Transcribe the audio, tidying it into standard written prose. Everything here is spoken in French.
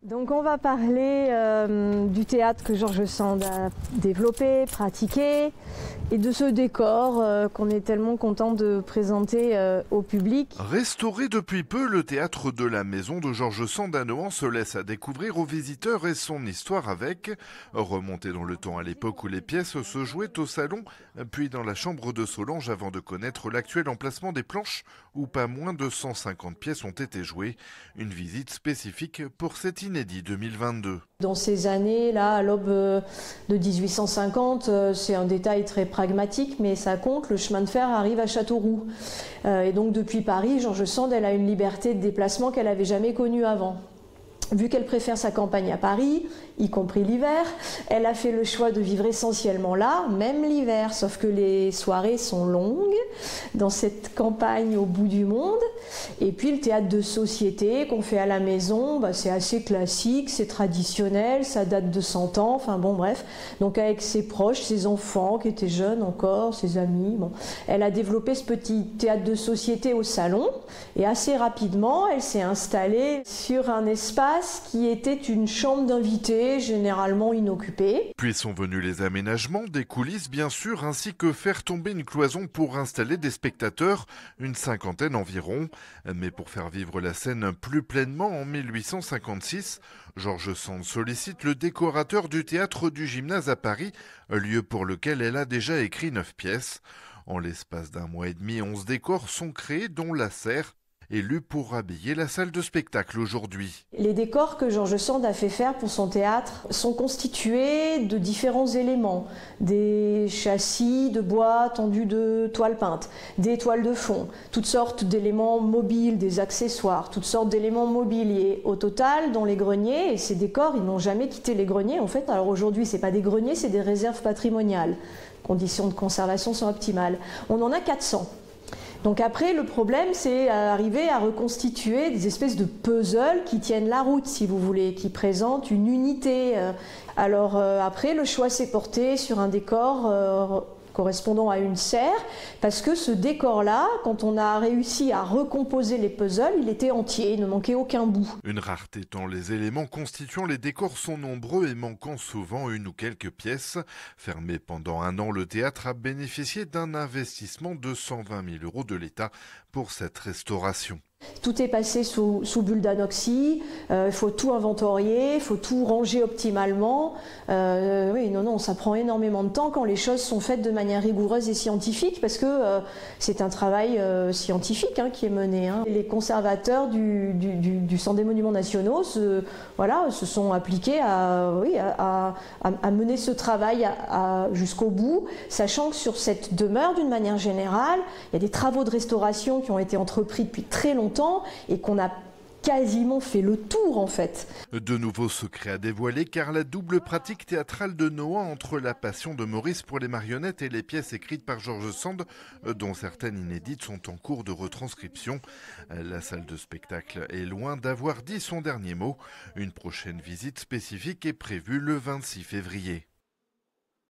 Donc on va parler du théâtre que George Sand a développé, pratiqué, et de ce décor qu'on est tellement content de présenter au public. Restauré depuis peu, le théâtre de la Maison de George Sand à Nohant se laisse à découvrir aux visiteurs et son histoire avec. Remonté dans le temps à l'époque où les pièces se jouaient au salon, puis dans la chambre de Solange avant de connaître l'actuel emplacement des planches où pas moins de 150 pièces ont été jouées. Une visite spécifique pour cet inédit 2022. Dans ces années-là, à l'aube de 1850, c'est un détail très pragmatique, mais ça compte, le chemin de fer arrive à Châteauroux. Et donc depuis Paris, George Sand, elle a une liberté de déplacement qu'elle n'avait jamais connue avant. Vu qu'elle préfère sa campagne à Paris, y compris l'hiver, elle a fait le choix de vivre essentiellement là, même l'hiver, sauf que les soirées sont longues dans cette campagne au bout du monde. Et puis le théâtre de société qu'on fait à la maison, c'est assez classique, c'est traditionnel, ça date de 100 ans, enfin bon bref. Donc avec ses proches, ses enfants qui étaient jeunes encore, ses amis, elle a développé ce petit théâtre de société au salon et assez rapidement elle s'est installée sur un espace qui était une chambre d'invités, généralement inoccupée. Puis sont venus les aménagements, des coulisses bien sûr, ainsi que faire tomber une cloison pour installer des spectateurs, une cinquantaine environ. Mais pour faire vivre la scène plus pleinement en 1856, George Sand sollicite le décorateur du théâtre du Gymnase à Paris, lieu pour lequel elle a déjà écrit 9 pièces. En l'espace d'un mois et demi, 11 décors sont créés, dont la serre, élu pour habiller la salle de spectacle aujourd'hui. Les décors que George Sand a fait faire pour son théâtre sont constitués de différents éléments. Des châssis de bois tendus de toile peinte, des toiles de fond, toutes sortes d'éléments mobiles, des accessoires, toutes sortes d'éléments mobiliers. Au total, dans les greniers, et ces décors, ils n'ont jamais quitté les greniers en fait. Alors aujourd'hui, c'est pas des greniers, c'est des réserves patrimoniales. Conditions de conservation sont optimales. On en a 400. Donc après, le problème, c'est arriver à reconstituer des espèces de puzzles qui tiennent la route, si vous voulez, qui présentent une unité. Alors après, le choix s'est porté sur un décor correspondant à une serre, parce que ce décor-là, quand on a réussi à recomposer les puzzles, il était entier, il ne manquait aucun bout. Une rareté tant les éléments constituant les décors sont nombreux et manquant souvent une ou quelques pièces. Fermé pendant 1 an, le théâtre a bénéficié d'un investissement de 120 000 € de l'État pour cette restauration. Tout est passé sous bulle d'anoxie, il faut tout inventorier, il faut tout ranger optimalement. Oui, non, ça prend énormément de temps quand les choses sont faites de manière rigoureuse et scientifique, parce que c'est un travail scientifique qui est mené. Les conservateurs du Centre des Monuments Nationaux se sont appliqués à mener ce travail jusqu'au bout, sachant que sur cette demeure, d'une manière générale, il y a des travaux de restauration qui ont été entrepris depuis très longtemps et qu'on a quasiment fait le tour en fait. De nouveaux secrets à dévoiler car la double pratique théâtrale de Nohant entre la passion de Maurice pour les marionnettes et les pièces écrites par George Sand, dont certaines inédites sont en cours de retranscription. La salle de spectacle est loin d'avoir dit son dernier mot. Une prochaine visite spécifique est prévue le 26 février.